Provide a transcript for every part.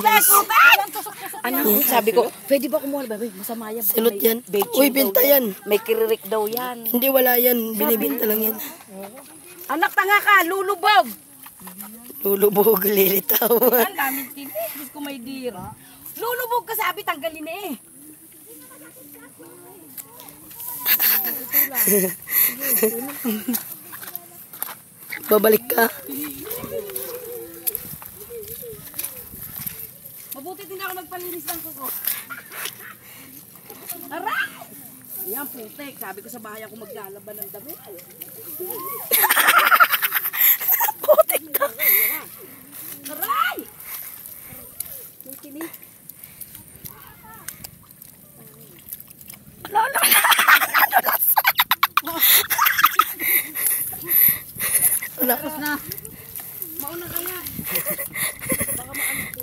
guys. Ano? Sabi ko, pwede ba kumuha ba? Masama yan. Silot yan. Uy, binta yan. May kiririk daw yan. Hindi, wala yan. Binibinta lang yan. Anak, tanga ka, lulubog. Lulubog, lilitaw. Ang daming tinik. Diyos ko may dear. Lulubog ka, sabi, tanggalin na eh. Babalik ka. Mabuti din ako nagpalinis ng kuko. Aray! Ayan, putek. Sabi ko sa bahay ako maglalaban ng damit. Putik ka. Aray! Yung tinik. Wala. Tapos na. Mauna kaya. Baka maalit ko.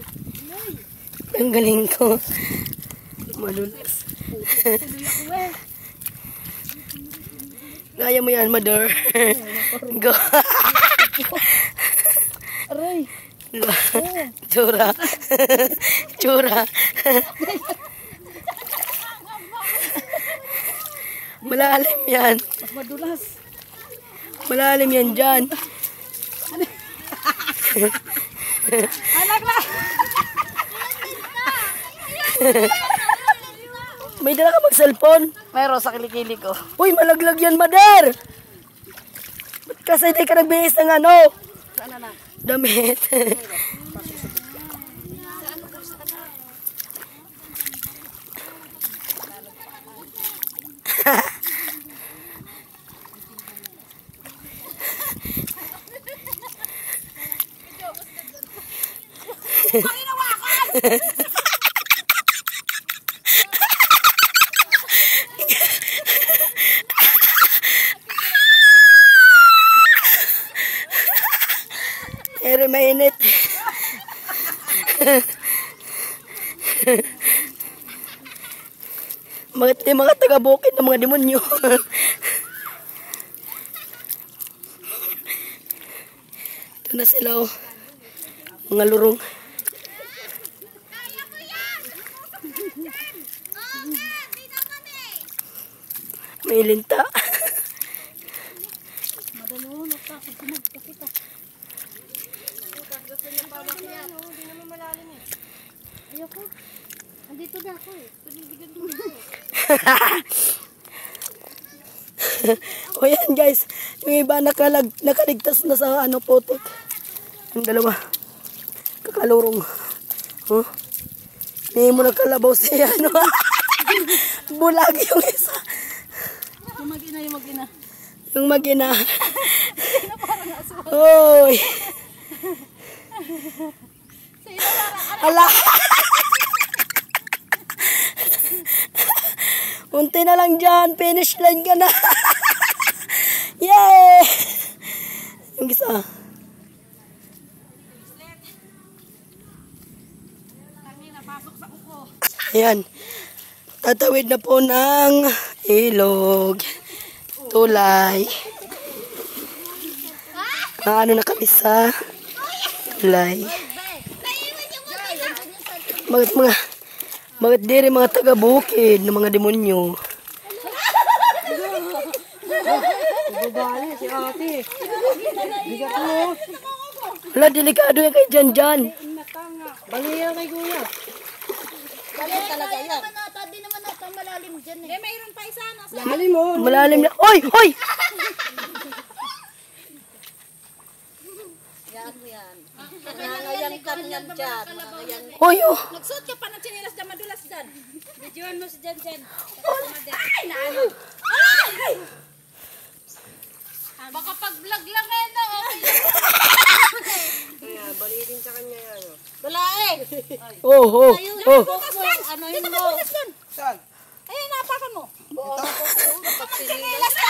Ang galing ko. Madulas. Tuloy ako eh. Kaya mo yan, mother. Go. Aray. Tsura. Tsura. Malalim yan. Mas madulas. Malalim yan dyan. Anak na! May dala ka mag-cellphone? Meron sa kilikili ko. Uy, malaglag yan, mother. Ba't kasi di ka nagbihis ng ano? Saan na? Damit. Ere mainit. Mga taga-bukid ng mga demonyo. Ito na sila, oh. Mga lurong. May linta. Ayoko. Andito na ako eh. Panibigan mo. O yan guys, yung iba nakaligtas na sa ano putik. Yung dalawa, kakalurong. Oh. Hindi mo nakalabaw siya, ano? Bulag yung isa. Yung mag-ina, yung mag-ina. Yung mag-ina. Oy. Ala. Unti na lang dyan. Finish line ka na. Yay! Yung isa. Ayan. Tatawid na po ng ilog. Tulay. Ano na kami sa tulay. Bakit di rin mga taga-bukid ng mga demonyo? Babae, si ate. Bigat mo. Wala, delikado yan kay Jan. Baliya kay kuya. Baliya talaga yan. Di naman ata malalim dyan eh. Mayroon pa isa. Lalim mo. Malalim na. Oy! Oy! Yan mo yan. Nangayan ka niyan dyan. Oy, oh! Nagsuot ka pa ng chinilas dyan, madulas dyan. Videoan mo si Jan. Ay, naano. Ay! Baka pag-vlog lang eh, no? Kaya, balitin sa kanya yan. Wala eh. Oh, oh, oh. Ano yun mo? Saan? Ayun, napakan mo. Chinilas ka.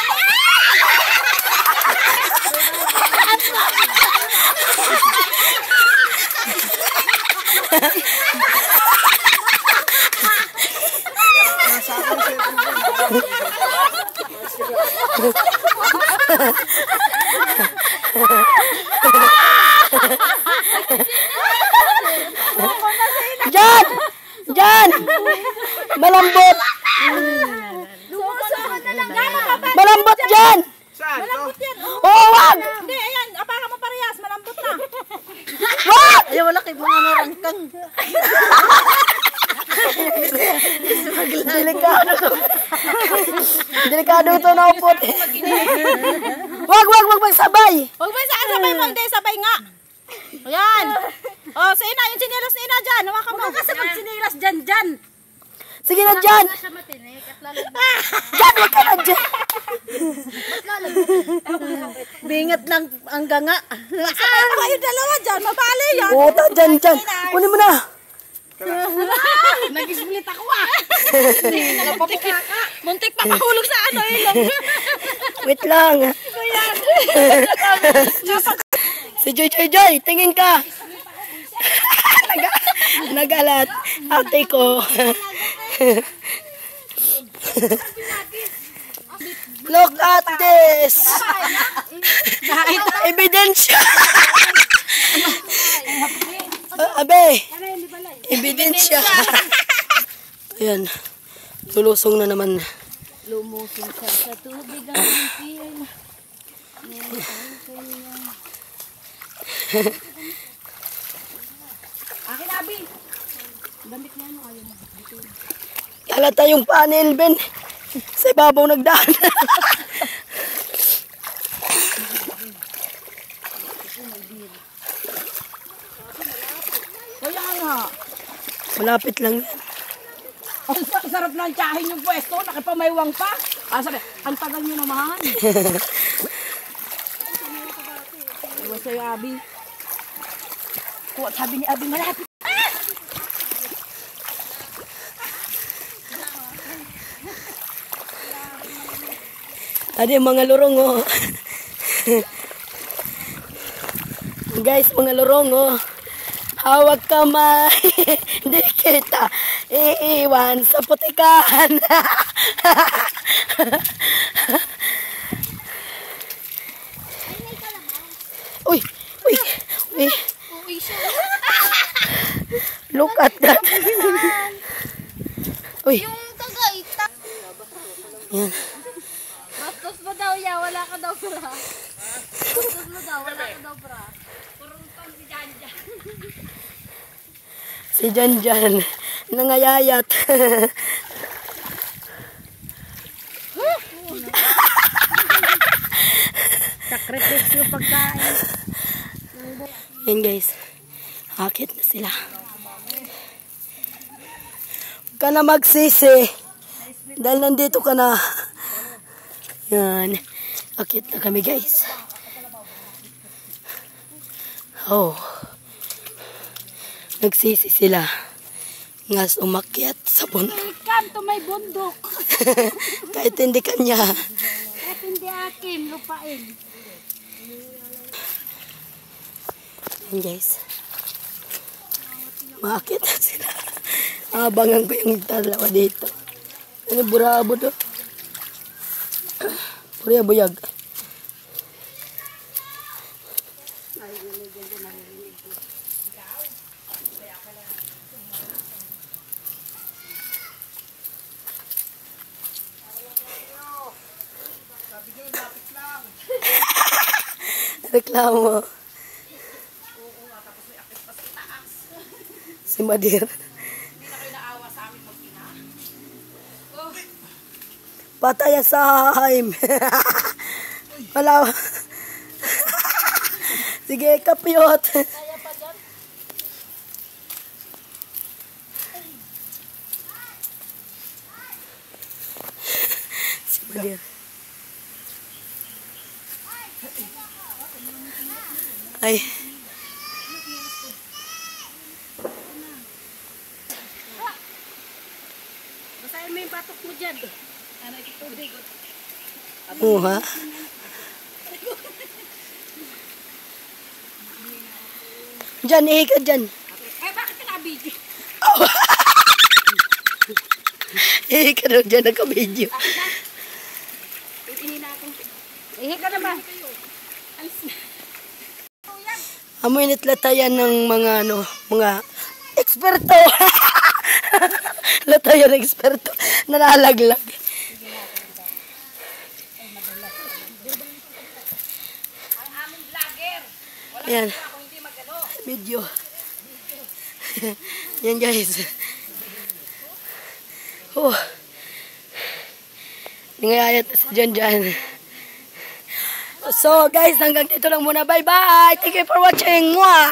Ako na si Dyan! Malambot! Malambot dyan! Malambot yan. Oo, wag! Hindi, ayan. Apaka mo parehas. Malambot na. Wag! Ay, wala kayo mga narangkang. Delikado to. Delikado to na upot. Wag magsabay. Huwag ba saan sabay mo? Hindi, sabay nga. Ayan. Oh, sa ina, yung sinilas ni ina dyan. Hawakan mo. Huwag ka sa magsinilas dyan. Sige na dyan. Siya matinik at lalagyan. Dyan, wag ka na dyan. Bingat lang ang ganga. Sabay mo kayo dalawa dyan. Mabali yan. Puta, dyan. Kunin mo na. Nag-isbulit ako Muntik pa mahulog sa ano ilong. Wait lang. Si Joy, tingin ka. Nagalat. Ate ko. Look at this. Ebidensya. Abe. Ebidensya. Ayan. Lulusong na naman. Lumusong siya sa tubig ang bigyan. Akin, Abi. Damit niya ano kayo. Halata yung panel, Ben. Sa ibabaw nagdaan. Kaya nga. Malapit lang yan. Ang sarap ng tsahin yung pwesto. Nakipamaywang pa. Sabi, ang tagal nyo naman. Ewan sa'yo, Abi. Sabi ni Abi, malapit. Adi, mga lurong, oh. Guys, mga lurong, oh. Hawak kamay. Hindi kita iiwan sa putikan. Uy. Look at that. Uy. Yung tagaita. Yan. Bastos mo daw ya, wala ka daw bra. Bastos mo daw, wala ka daw bra. Si Janjan. Nangayayat. Sacrifice yung pagkain. Yan guys. Akit na sila. Huwag ka na magsisi. Dahil nandito ka na. Yan. Akit na kami guys. Oh. Nagsisi sila. Ngas umakyat sa bundok. Kanto may bundok. Kahit hindi kanya. At hindi akin, lupain. Yan guys. Maakit na sila. Abangan ko yung dalawa dito. Ano burabo to? Puriya buyag. Reklamo. Si Madir. Patay sa haim. Wala. Sige, kapiyot. Si Madir. Ay. Basahin mo yung patok mo dyan. Ano yung tubig? Ha? Diyan, ihi ka dyan. Bakit pinabidyo? Ihi ka daw dyan, naka-video. Ihi ka na ba? Amoy nitlatayan ng mga eksperto. Lato yung eksperto. Nalalaglag. Ayan. Video. Yan guys. Oh. Ningayayat na si Jan Jan. So guys, hanggang dito lang muna. Bye bye. Thank you for watching. Mwah.